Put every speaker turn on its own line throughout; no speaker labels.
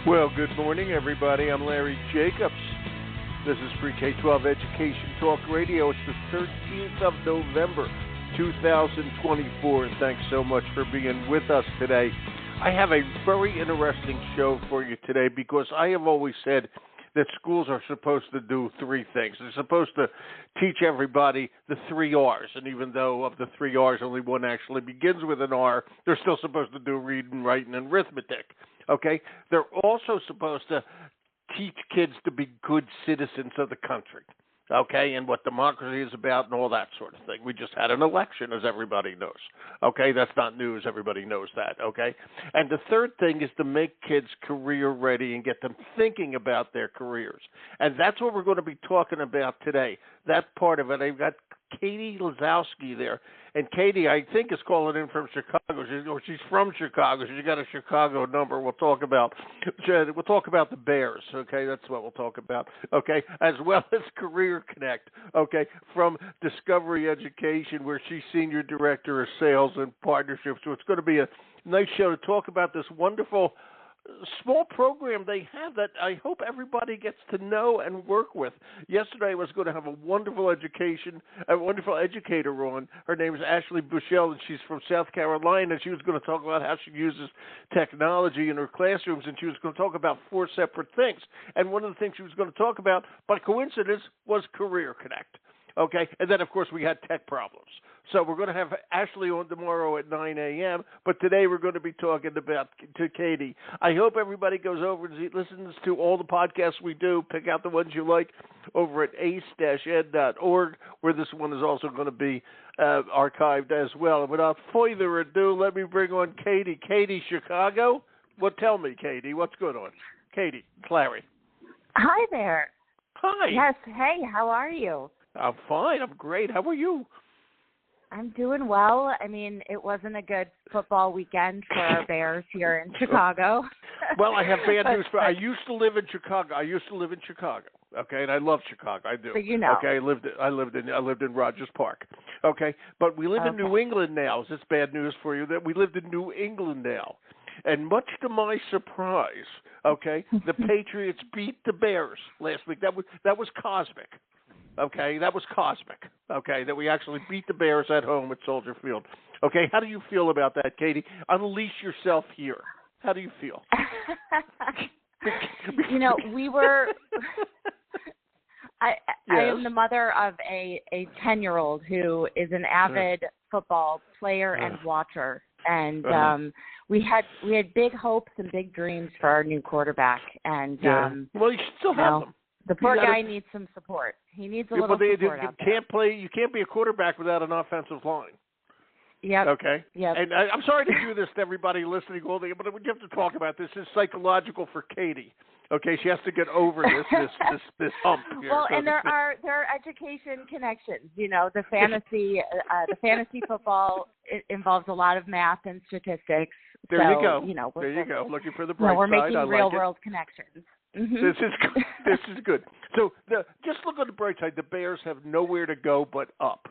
Well, good morning, everybody. I'm Larry Jacobs. This is Pre-K12 Education Talk Radio. It's the 13th of November, 2024, and thanks so much for being with us today. I have a very interesting show for you today because I have always said that schools are supposed to do three things. They're supposed to teach everybody the three R's, and even though of the three R's only one actually begins with an R, they're still supposed to do reading, writing, and arithmetic. Okay? They're also supposed to teach kids to be good citizens of the country, okay, and what democracy is about and all that sort of thing. We just had an election, as everybody knows, okay? That's not news. Everybody knows that, okay? And the third thing is to make kids career ready and get them thinking about their careers. And that's what we're going to be talking about today, that part of it. I've got Katie Lazowski there. And Katie, I think, is calling in from Chicago. She's from Chicago. She's got a Chicago number. We'll talk about the Bears. Okay, that's what we'll talk about. Okay, as well as Career Connect. Okay, from Discovery Education, where she's Senior Director of Sales and Partnerships. So it's going to be a nice show to talk about this wonderful small program they have that I hope everybody gets to know and work with. Yesterday I was going to have a wonderful educator on. Her name is Ashley Bushell, and she's from South Carolina, and she was going to talk about how she uses technology in her classrooms, and she was going to talk about four separate things. And one of the things she was going to talk about, by coincidence, was Career Connect. Okay, and then, of course, we had tech problems. So we're going to have Ashley on tomorrow at 9 a.m., but today we're going to be talking to Katie. I hope everybody goes over and listens to all the podcasts we do. Pick out the ones you like over at ace-ed.org, where this one is also going to be archived as well. And without further ado, let me bring on Katie. Katie, Chicago? Well, tell me, Katie, what's going on? Katie, Larry.
Hi there.
Hi.
Yes, hey, how are you?
I'm fine. I'm great. How are you?
I'm doing well. I mean, it wasn't a good football weekend for our Bears here in Chicago.
Well, I have bad news for I used to live in Chicago. Okay, and I love Chicago. I do.
So you know.
Okay, I lived in Rogers Park. Okay, but we live in New England now. Is this bad news for you that we lived in New England now? And much to my surprise, okay, the Patriots beat the Bears last week. That was cosmic. Okay, that was cosmic, okay, that we actually beat the Bears at home at Soldier Field. Okay, how do you feel about that, Katie? Unleash yourself here. How do you feel?
You know, we were I am the mother of a 10-year-old who is an avid football player and watcher, and we had big hopes and big dreams for our new quarterback, and
well, you still have them.
The poor guy needs some support. He needs a little support out there.
You can't be a quarterback without an offensive line.
Yep.
Okay.
Yep.
And I'm sorry to do this to everybody listening, but we have to talk about this. It's psychological for Katie. Okay, she has to get over this hump here.
Well, and there are education connections. You know, the fantasy football involves a lot of math and statistics.
There you go.
You know,
there you go. Looking for the bright side.
We're making real
like
world connections. Mm-hmm.
This is good. So just look on the bright side. The Bears have nowhere to go but up.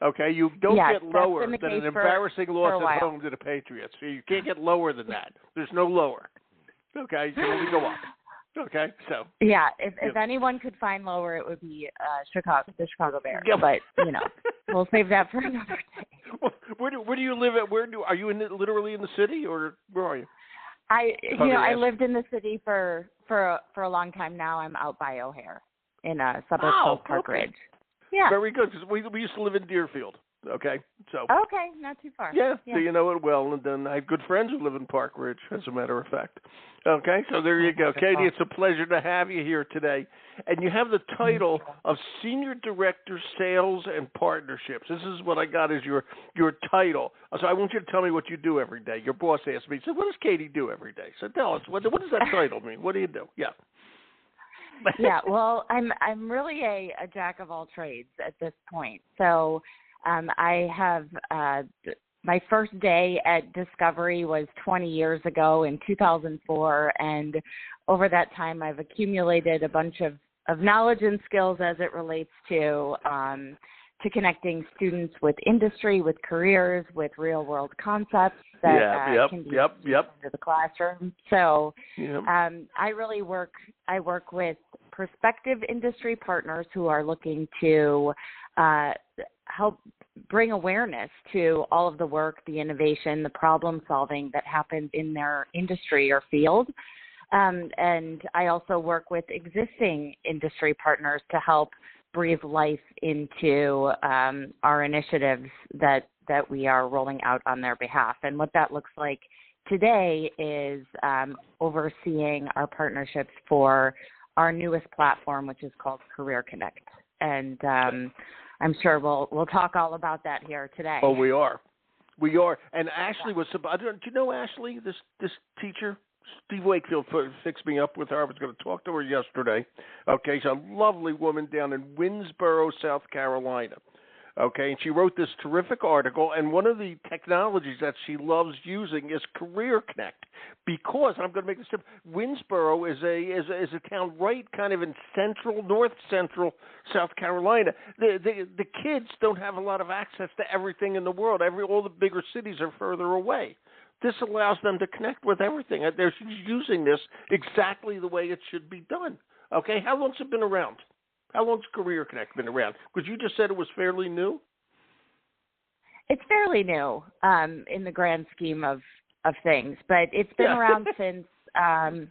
Okay, you don't get lower than an embarrassing loss at home to the Patriots. So you can't get lower than that. There's no lower. Okay, you can only go up. Okay, so
if anyone could find lower, it would be the Chicago Bears. Yeah. But we'll save that for another day.
Well, where do you live at? Are you literally in the city, or where are you?
I lived in the city for a long time now. I'm out by O'Hare in a suburb called Park Ridge. Yeah.
Very good, because we used to live in Deerfield. Okay, so.
Okay, not too far.
Yeah, so you know it well, and then I have good friends who live in Park Ridge, as a matter of fact. Okay, so there you go. Katie, it's a pleasure to have you here today. And you have the title of Senior Director, Sales and Partnerships. This is what I got as your title. So I want you to tell me what you do every day. Your boss asked me, he said, what does Katie do every day? So tell us, what does that title mean? What do you do? Yeah.
Yeah, well, I'm really a jack of all trades at this point. So I have my first day at Discovery was 20 years ago in 2004, and over that time I've accumulated a bunch of knowledge and skills as it relates to to connecting students with industry, with careers, with real-world concepts that can be used into the classroom. So I work with prospective industry partners who are looking to help bring awareness to all of the work, the innovation, the problem solving that happens in their industry or field. And I also work with existing industry partners to help breathe life into our initiatives that we are rolling out on their behalf. And what that looks like today is overseeing our partnerships for our newest platform, which is called Career Connect. And I'm sure we'll talk all about that here today.
Oh, we are. And Ashley was. Do you know Ashley? This teacher, Steve Wakefield fixed me up with her. I was going to talk to her yesterday. Okay, she's a lovely woman down in Winsboro, South Carolina. Okay, and she wrote this terrific article, and one of the technologies that she loves using is Career Connect, because, and I'm going to make this simple, Winsboro is a town right kind of in north central South Carolina. The kids don't have a lot of access to everything in the world. All the bigger cities are further away. This allows them to connect with everything. They're using this exactly the way it should be done. Okay, how long's it been around? How long's Career Connect been around? Because you just said it was fairly new.
It's fairly new in the grand scheme of things, but it's been around since.
Since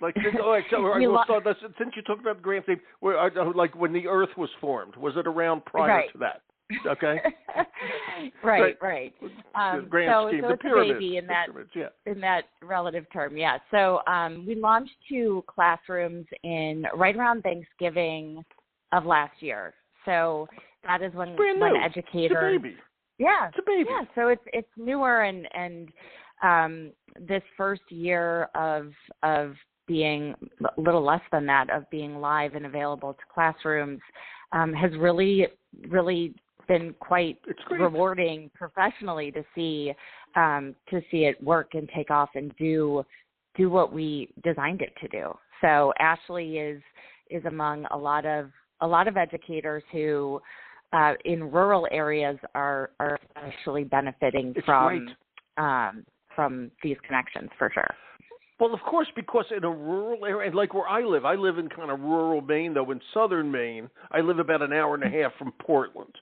you talked about the grand scheme, like when the Earth was formed, was it around prior to that? Okay.
Right.
The grand scheme, the
it's
pyramids,
a baby in that relative term, yeah. So we launched 2 classrooms right around Thanksgiving of last year. So that is when educators.
It's a baby.
Yeah.
It's a baby.
Yeah. So it's newer and this first year of being a little less than that, of being live and available to classrooms, has really been quite rewarding professionally to see it work and take off and do what we designed it to do. So Ashley is among a lot of educators who in rural areas are actually benefiting from these connections for sure.
Well, of course, because in a rural area, and like where I live in kind of rural Maine, though in southern Maine. I live about an hour and a half from Portland.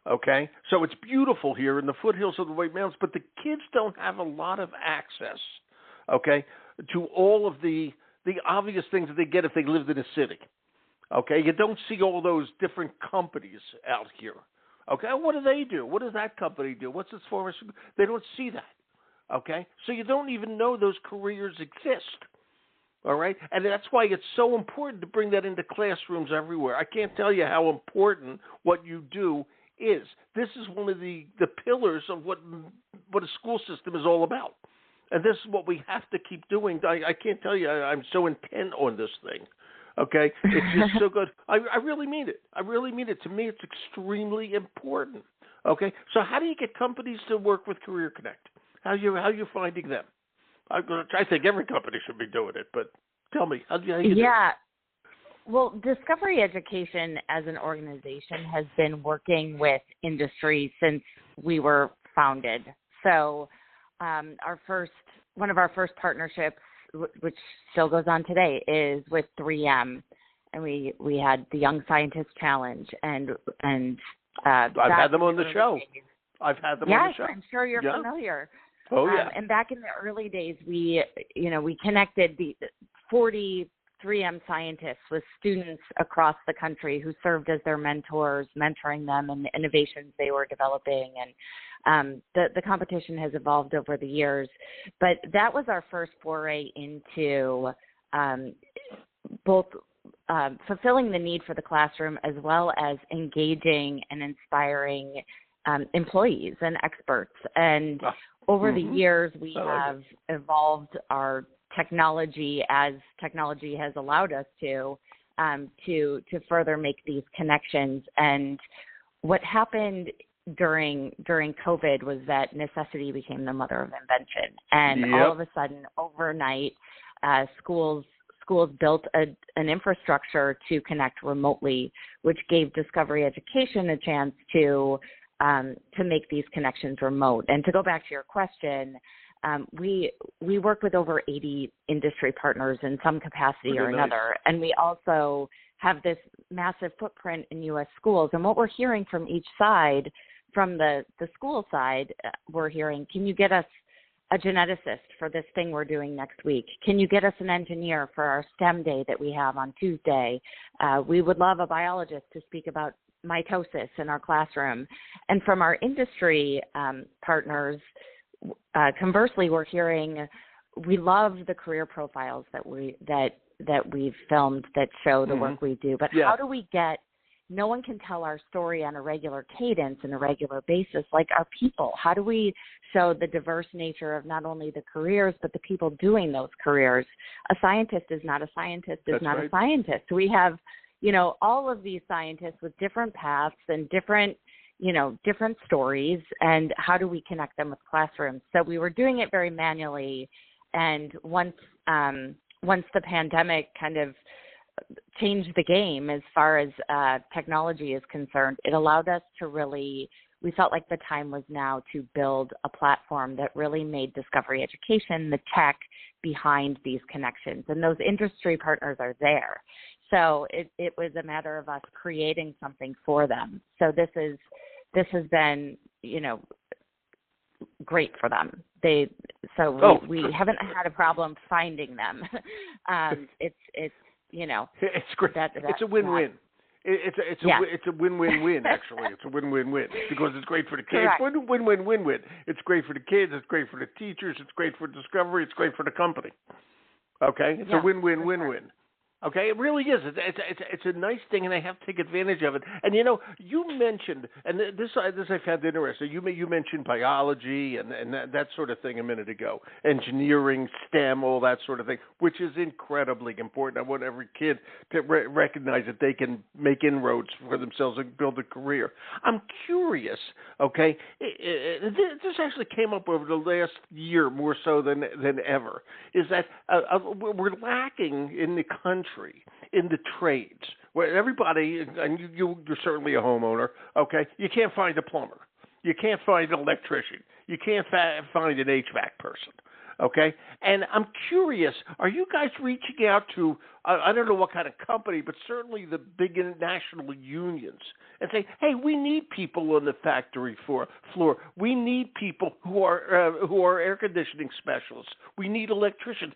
Okay, so it's beautiful here in the foothills of the White Mountains, but the kids don't have a lot of access, okay, to all of the obvious things that they get if they lived in a city. Okay, you don't see all those different companies out here. Okay, what do? What does that company do? What's its for? They don't see that. Okay, so you don't even know those careers exist. All right, and that's why it's so important to bring that into classrooms everywhere. I can't tell you how important what you do is. This is one of the pillars of what a school system is all about. And this is what we have to keep doing. I can't tell you, I'm so intent on this thing. Okay, it's just so good. I really mean it. I really mean it. To me, it's extremely important. Okay, so how do you get companies to work with Career Connect? How you finding them? I think every company should be doing it, but tell me, how do you do it?
Well, Discovery Education as an organization has been working with industry since we were founded. So one of our first partnerships, which still goes on today, is with 3M, and we had the Young Scientist Challenge, and
I've had them on the show. I've had them on the show.
Yes, I'm sure you're familiar.
Oh yeah.
And back in the early days, we connected the 40 3M scientists with students across the country who served as their mentors, mentoring them in the innovations they were developing. And the competition has evolved over the years. But that was our first foray into both fulfilling the need for the classroom as well as engaging and inspiring employees and experts. And over the years, we have evolved our technology as technology has allowed us to further make these connections. And what happened during COVID was that necessity became the mother of invention. And all of a sudden, overnight, schools schools built an infrastructure to connect remotely, which gave Discovery Education a chance to make these connections remote. And to go back to your question, we work with over 80 industry partners in some capacity or another, and we also have this massive footprint in U.S. schools. And what we're hearing from each side, from the school side, we're hearing, can you get us a geneticist for this thing we're doing next week? Can you get us an engineer for our STEM day that we have on Tuesday? We would love a biologist to speak about mitosis in our classroom. And from our industry partners, conversely, we're hearing, we love the career profiles that we've filmed that show the work we do, but how do we get, no one can tell our story on a regular cadence and a regular basis like our people. How do we show the diverse nature of not only the careers, but the people doing those careers? A scientist is not a scientist, is not a scientist. We have, all of these scientists with different paths and different stories, and how do we connect them with classrooms? So we were doing it very manually, and once the pandemic kind of changed the game as far as technology is concerned, it allowed us to really, we felt like the time was now to build a platform that really made Discovery Education the tech behind these connections. And those industry partners are there. So it was a matter of us creating something for them. So this has been, great for them. We haven't had a problem finding them. It's
great. It's a win-win. It's a win-win-win, actually. It's a win-win-win because it's great for the kids. Win-win-win-win. It's great for the kids. It's great for the teachers. It's great for Discovery. It's great for the company. Okay? It's a win-win-win-win. Okay, it really is. It's a nice thing, and I have to take advantage of it. And you mentioned, and this I found interesting. You mentioned biology and that sort of thing a minute ago, engineering, STEM, all that sort of thing, which is incredibly important. I want every kid to recognize that they can make inroads for themselves and build a career. I'm curious. Okay, this actually came up over the last year more so than ever. Is that we're lacking in the country in the trades, where everybody, and you're certainly a homeowner, okay, you can't find a plumber, you can't find an electrician, you can't find an HVAC person, okay? And I'm curious, are you guys reaching out to, I don't know what kind of company, but certainly the big national unions, and say, hey, we need people on the factory floor. We need people who are air conditioning specialists. We need electricians.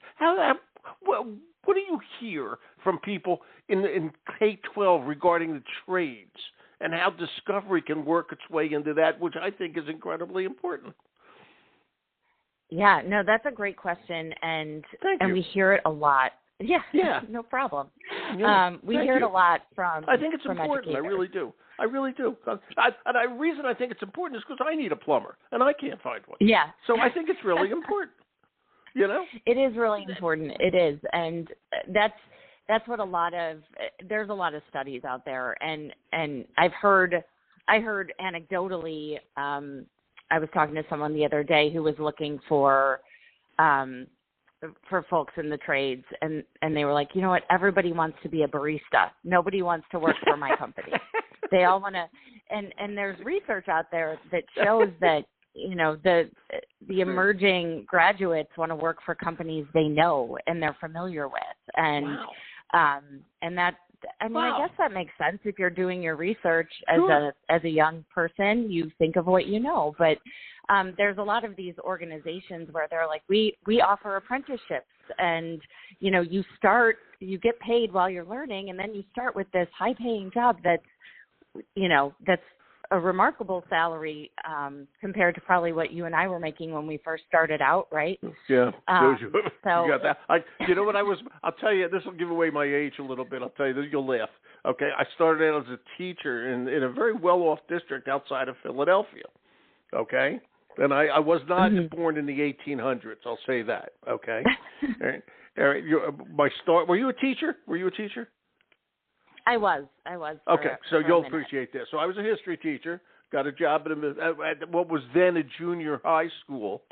What do you hear from people in K12 regarding the trades and how Discovery can work its way into that, which I think is incredibly important?
Yeah, no, that's a great question, and we hear it a lot. Yeah, no problem.
Yeah,
we hear it a lot from.
I think it's important.
Educators.
I really do. And the reason I think it's important is because I need a plumber, and I can't find one.
Yeah.
So I think it's really important.
It is really important. It is, and that's what there's a lot of studies out there, and I heard anecdotally. I was talking to someone the other day who was looking for folks in the trades, and they were like, you know what? Everybody wants to be a barista. Nobody wants to work for my company. They all want to, and there's research out there that shows that. The emerging graduates want to work for companies they know and they're familiar with. And, and that, I mean, I guess that makes sense. If you're doing your research as a young person, you think of what you know, but, there's a lot of these organizations where they're like, we offer apprenticeships and, you get paid while you're learning. And then you start with this high paying job that's a remarkable salary compared to probably what you and I were making when we first started out, right?
Yeah.
So
you got that. I'll tell you, this will give away my age a little bit. I'll tell you this, you'll laugh. Okay, I started out as a teacher in a very well-off district outside of Philadelphia. Okay, and I was not born in the 1800s. I'll say that. Okay. All right. Were you a teacher? I was. Okay, so you'll appreciate this. So I was a history teacher, got a job at what was then a junior high school,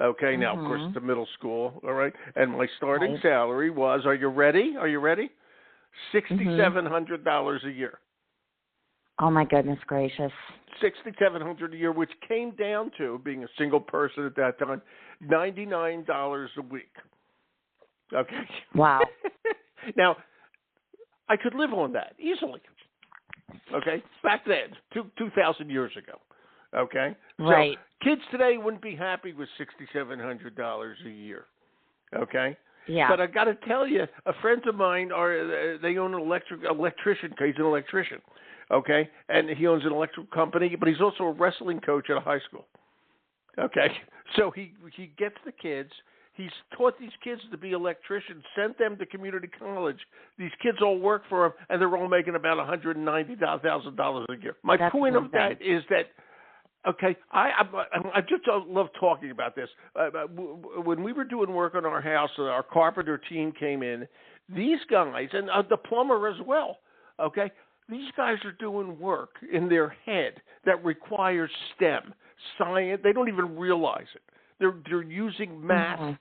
Okay, now, of course, it's a middle school, all right? And my starting salary was, are you ready? Are you ready? $6,700 a year.
Oh, my goodness gracious.
$6,700 a year, which came down to, being a single person at that time, $99 a week. Okay?
Wow.
Now, I could live on that easily. Okay? Back then, 2,000 years ago. Okay?
Right.
So kids today wouldn't be happy with $6,700 a year. Okay?
Yeah.
But I got to tell you, a friend of mine, they own an electrician. He's an electrician. Okay? And he owns an electrical company, but he's also a wrestling coach at a high school. Okay? So he gets the kids. He's taught these kids to be electricians, sent them to community college. These kids all work for him, and they're all making about $190,000 a year. My point of that is that, okay, I just love talking about this. When we were doing work on our house, our carpenter team came in. These guys, and the plumber as well, okay, these guys are doing work in their head that requires STEM, science. They don't even realize it. They're using math.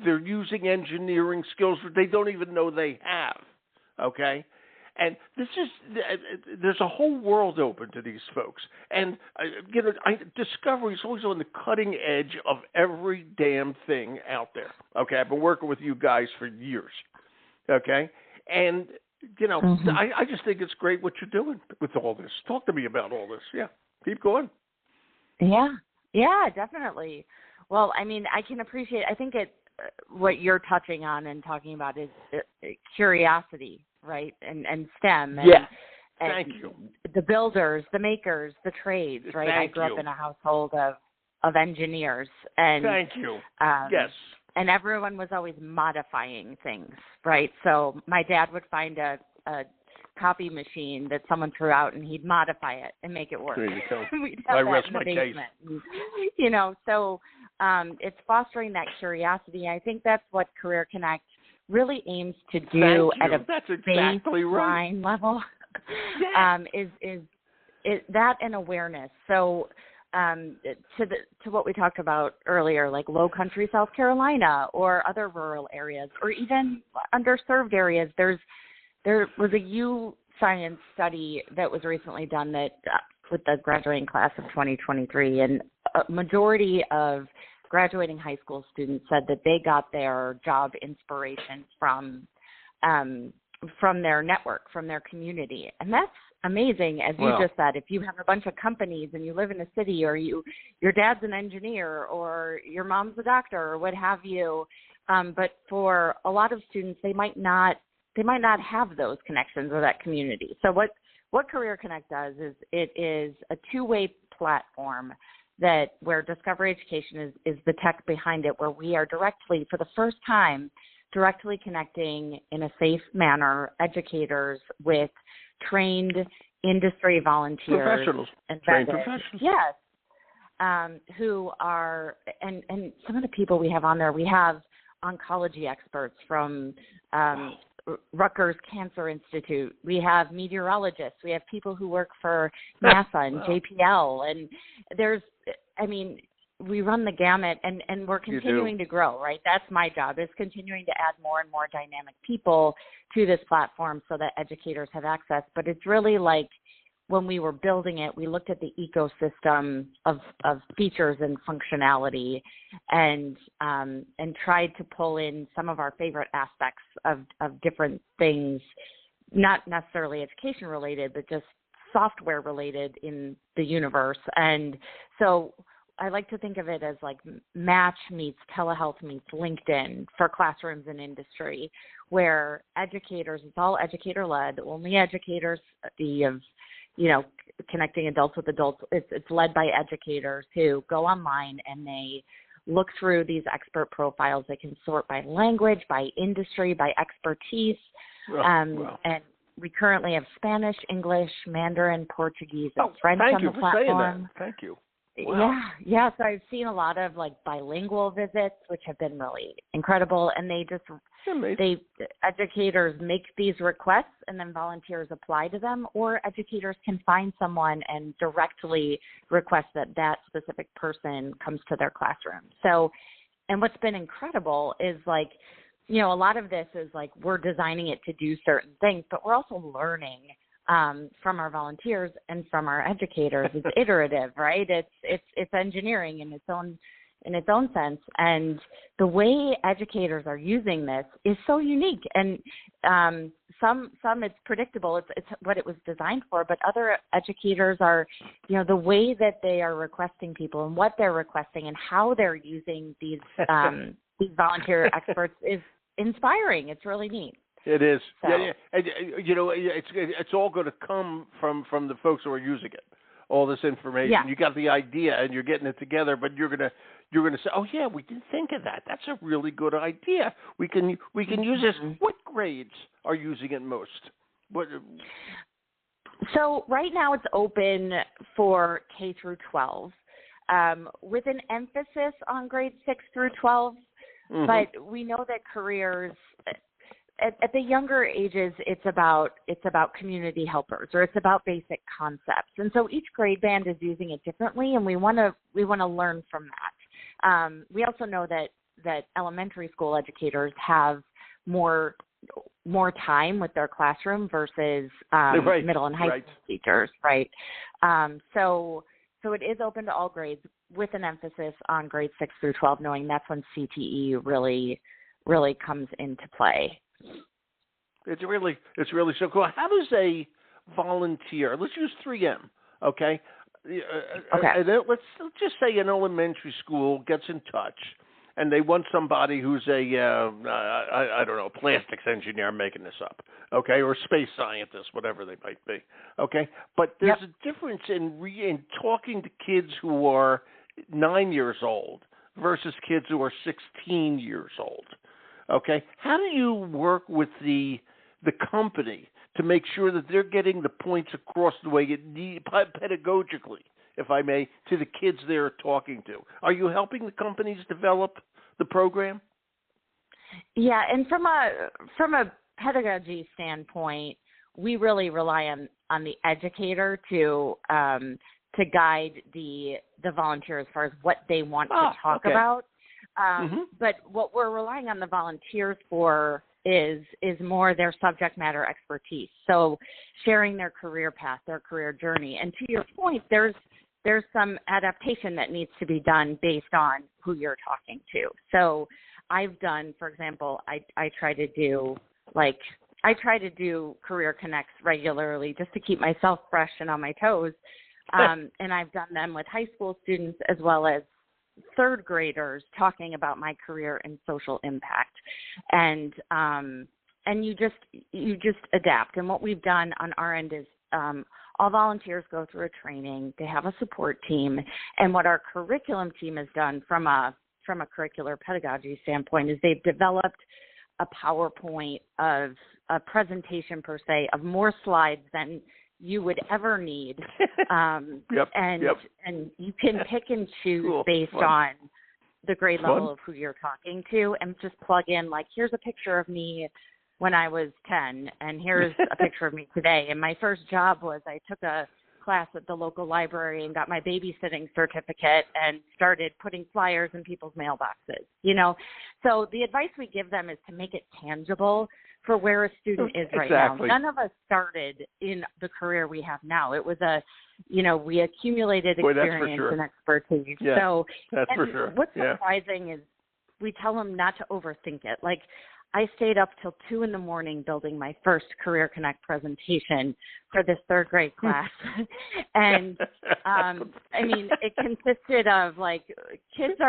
They're using engineering skills that they don't even know they have. Okay? And there's a whole world open to these folks. And, Discovery is always on the cutting edge of every damn thing out there. Okay? I've been working with you guys for years. Okay? And, I just think it's great what you're doing with all this. Talk to me about all this. Yeah. Keep going.
Yeah, definitely. Well, I mean, I can appreciate, I think what you're touching on and talking about is curiosity, right? And STEM. And,
Thank you.
The builders, the makers, the trades, right? I grew up in a household of engineers. And
thank you. Yes.
And everyone was always modifying things, right? So my dad would find a copy machine that someone threw out, and he'd modify it and make it work.
There you go.
I
rest my case.
And, so it's fostering that curiosity. I think that's what Career Connect really aims to do at a baseline level. Is that an awareness? So to what we talked about earlier, like Low Country, South Carolina, or other rural areas, or even underserved areas, there was a U-Science study that was recently done that with the graduating class of 2023, and a majority of graduating high school students said that they got their job inspiration from their network, from their community. And that's amazing, as you just said. If you have a bunch of companies and you live in a city, or your dad's an engineer, or your mom's a doctor, or what have you, but for a lot of students, they might not have those connections or that community. So what Career Connect does is it is a two-way platform where Discovery Education is the tech behind it, where we are for the first time, directly connecting in a safe manner educators with trained industry volunteers.
Trained professionals.
Yes. Who are, and some of the people we have on there, we have oncology experts from Rutgers Cancer Institute. We have meteorologists. We have people who work for NASA and JPL. And we run the gamut, and we're continuing to grow, right? That's my job, is continuing to add more and more dynamic people to this platform so that educators have access. But it's really like when we were building it, we looked at the ecosystem of features and functionality and tried to pull in some of our favorite aspects of different things, not necessarily education related, but just software related in the universe. And so I like to think of it as like Match meets telehealth meets LinkedIn for classrooms and industry, where educators, it's all educator-led, only educators, connecting adults with adults. It's led by educators who go online and they look through these expert profiles. They can sort by language, by industry, by expertise. And we currently have Spanish, English, Mandarin, Portuguese, and French on the platform.
Saying that. Thank you. Wow.
Yeah. So I've seen a lot of like bilingual visits, which have been really incredible. And educators make these requests, and then volunteers apply to them, or educators can find someone and directly request that specific person comes to their classroom. So And what's been incredible is like, you know, a lot of this is like we're designing it to do certain things, but we're also learning from our volunteers and from our educators. It's iterative, right? It's engineering in its own sense. And the way educators are using this is so unique. And some it's predictable. It's what it was designed for. But other educators are, you know, the way that they are requesting people and what they're requesting and how they're using these volunteer experts is inspiring. It's really neat.
It is.
So.
Yeah. And, you know, it's all going to come from the folks who are using it. All this information.
Yeah.
You got the idea and you're getting it together, but you're gonna say, oh yeah, we didn't think of that. That's a really good idea. We can use this. What grades are using it most? What?
So right now it's open for K12, with an emphasis on grades 6 through 12. Mm-hmm. But we know that careers at the younger ages, it's about community helpers, or it's about basic concepts. And so each grade band is using it differently, and we want to learn from that. We also know that elementary school educators have more time with their classroom versus
right.
middle and high school teachers, right? So it is open to all grades with an emphasis on grades 6 through 12, knowing that's when CTE really comes into play.
It's really so cool. How does a volunteer? Let's use 3M, okay?
Okay.
And let's just say an elementary school gets in touch, and they want somebody who's I don't know, plastics engineer, I'm making this up, okay, or space scientist, whatever they might be, okay. But there's a difference in talking to kids who are 9 years old versus kids who are 16 years old. Okay, how do you work with the company to make sure that they're getting the points across the way it need, pedagogically, if I may, to the kids they're talking to? Are you helping the companies develop the program?
Yeah, and from a pedagogy standpoint, we really rely on the educator to guide the volunteer as far as what they want to talk about. But what we're relying on the volunteers for is more their subject matter expertise. So sharing their career path, their career journey. And to your point, there's some adaptation that needs to be done based on who you're talking to. So I've done, for example, I try to do career connects regularly just to keep myself fresh and on my toes. And I've done them with high school students as well as third graders, talking about my career and social impact. And you just adapt. And what we've done on our end is all volunteers go through a training. They have a support team. And what our curriculum team has done from a curricular pedagogy standpoint is they've developed a PowerPoint of a presentation per se of more slides than you would ever need. And you can pick and choose based on the grade level of who you're talking to, and just plug in, like, here's a picture of me when I was 10, and here's a picture of me today. And my first job was I took a class at the local library and got my babysitting certificate and started putting flyers in people's mailboxes, you know. So the advice we give them is to make it tangible for where a student is right now. None of us started in the career we have now. It was we accumulated experience and expertise.
Yeah,
so
that's for sure.
What's surprising is we tell them not to overthink it. Like, I stayed up till 2 a.m. building my first Career Connect presentation for this third grade class. And I mean, it consisted of, like, kids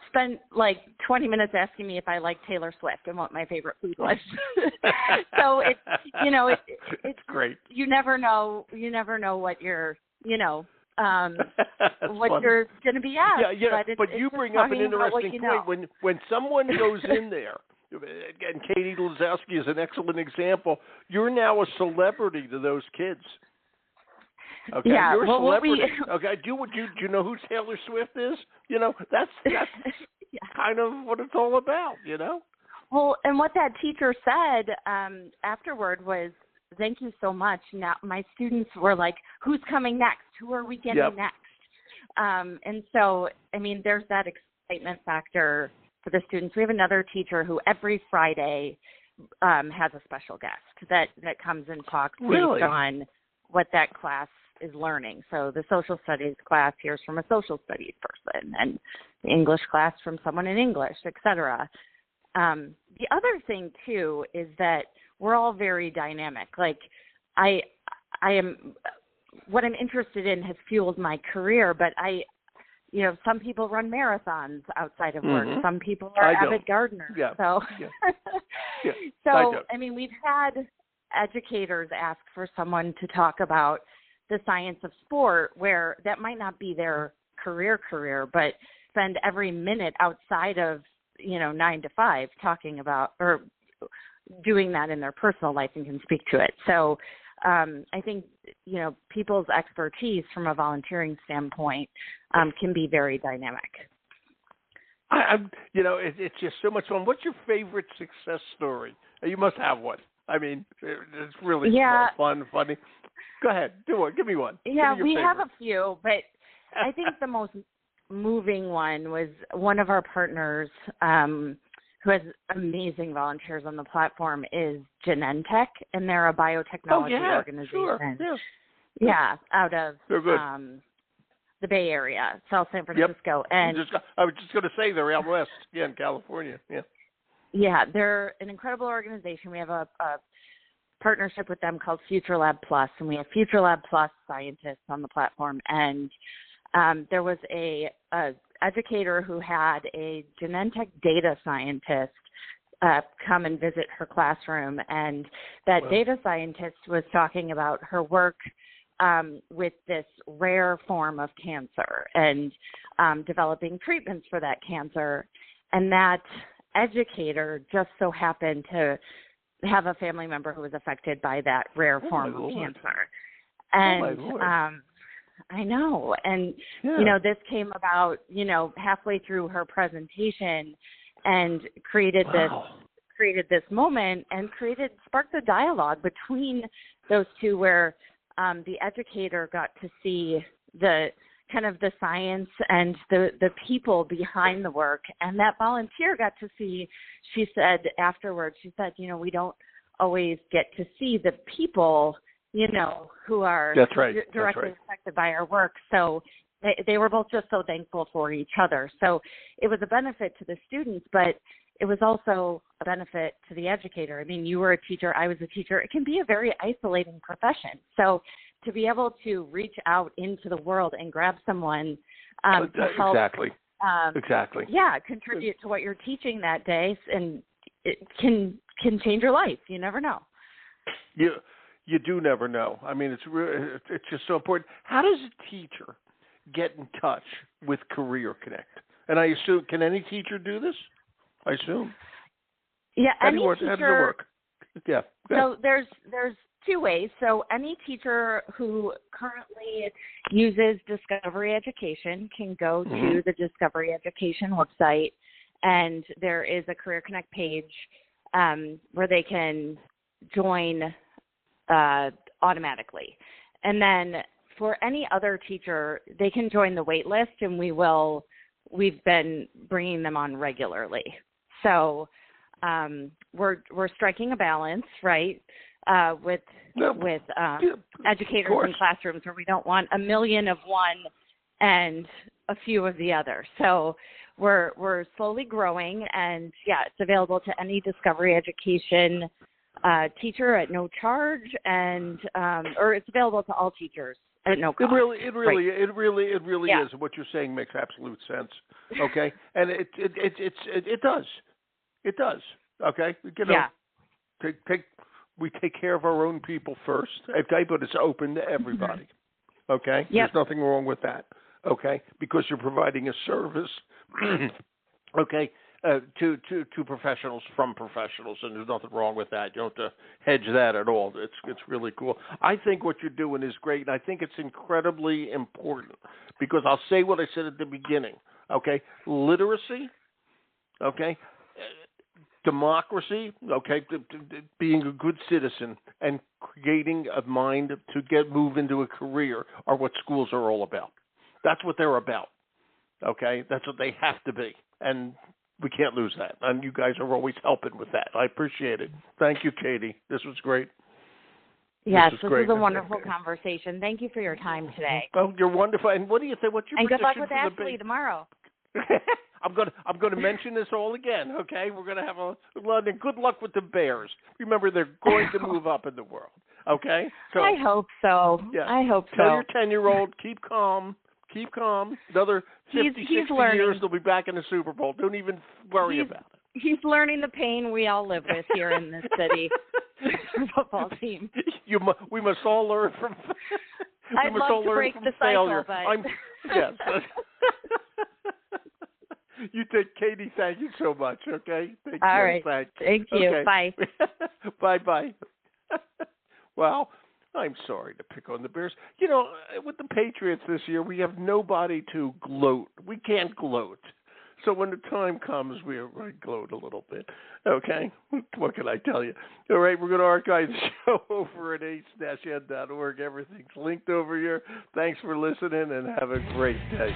spent like 20 minutes asking me if I like Taylor Swift and what my favorite food was. So it's
great.
You never know what you're, what you're going to be asked.
Yeah. But you bring up an interesting point. When someone goes in there, and Katie Lazowski is an excellent example, you're now a celebrity to those kids. Okay,
yeah,
you're a celebrity. Okay, do you know who Taylor Swift is? That's kind of what it's all about,
Well, and what that teacher said afterward was, "Thank you so much." Now my students were like, "Who's coming next? Who are we getting next?" And so, I mean, there's that excitement factor for the students. We have another teacher who every Friday has a special guest that comes and talks based on what that class is learning. So the social studies class hears from a social studies person, and the English class from someone in English, et cetera. The other thing, too, is that we're all very dynamic. Like, I am, what I'm interested in has fueled my career, but some people run marathons outside of work. Some people are avid gardeners.
Yeah.
So,
yeah.
So I mean, we've had educators ask for someone to talk about the science of sport, where that might not be their career, but spend every minute outside of 9 to 5 talking about or doing that in their personal life and can speak to it. So I think, people's expertise from a volunteering standpoint can be very dynamic.
It's just so much fun. What's your favorite success story? You must have one. I mean, it's really fun, funny. Go ahead. Do one. Give me one.
Yeah, we
favorite.
have a few, but I think the most moving one was one of our partners who has amazing volunteers on the platform is Genentech, and they're a biotechnology organization.
Sure.
Yeah, out of the Bay Area, South San Francisco.
Yep. And I was just going to say they're out west, in California. Yeah.
Yeah, they're an incredible organization. We have a partnership with them called Future Lab Plus, and we have Future Lab Plus scientists on the platform. And there was a educator who had a Genentech data scientist come and visit her classroom, and that data scientist was talking about her work with this rare form of cancer and developing treatments for that cancer. And that educator just so happened to have a family member who was affected by that rare form of cancer. And I know. And, this came about, halfway through her presentation and created this moment and sparked a dialogue between those two where the educator got to see the kind of the science and the people behind the work. And that volunteer got to see, she said afterwards, we don't always get to see the people, who are directly affected by our work. So they were both just so thankful for each other. So it was a benefit to the students, but it was also a benefit to the educator. I mean, you were a teacher, I was a teacher. It can be a very isolating profession. So to be able to reach out into the world and grab someone to help contribute to what you're teaching that day, and it can change your life. You never know.
You do never know. I mean, it's just so important. How does a teacher get in touch with Career Connect? And I assume, can any teacher do this? I assume.
Yeah,
how does it work? Yeah.
So there's two ways. So any teacher who currently uses Discovery Education can go to the Discovery Education website, and there is a Career Connect page where they can join automatically. And then for any other teacher, they can join the wait list, and we've been bringing them on regularly. So we're striking a balance, right, with educators in classrooms where we don't want a million of one and a few of the other. So we're slowly growing, and it's available to any Discovery Education teacher at no charge, and or it's available to all teachers at no cost. It really
is. What you're saying makes absolute sense. Okay, and it does. It does. Okay, we take care of our own people first. Okay, but it's open to everybody. Okay, there's nothing wrong with that. Okay, because you're providing a service. Okay. To professionals from professionals, and there's nothing wrong with that. You don't have to hedge that at all. It's really cool. I think what you're doing is great, and I think it's incredibly important because I'll say what I said at the beginning. Okay, literacy. Okay, democracy. Okay, being a good citizen and creating a mind to move into a career are what schools are all about. That's what they're about. Okay? That's what they have to be. And we can't lose that. And you guys are always helping with that. I appreciate it. Thank you, Katie. This was great.
Yes, this was a wonderful conversation. Thank you for your time today.
Oh, you're wonderful. And what do you think? What's your prediction
good luck with Ashley tomorrow.
I'm going to mention this all again. Okay, we're going to have a good luck with the Bears. Remember, they're going to move up in the world. Okay, so
I hope so.
Yeah,
I hope so.
Tell your 10-year-old, keep calm. Keep calm. Another 50, 60 years, they'll be back in the Super Bowl. Don't even worry about it.
He's learning the pain we all live with here in this city. Football team.
We must all learn from.
I'd love to break the cycle, but
yes. You take Katie. Thank you so much. Okay. Take
all
care.
right. Thank you.
Okay.
Bye.
Bye. Well, I'm sorry to pick on the Bears. You know, with the Patriots this year, we have nobody to gloat. We can't gloat. So when the time comes, we gloat a little bit. Okay? What can I tell you? All right, we're going to archive the show over at ace-ed.org. Everything's linked over here. Thanks for listening, and have a great day.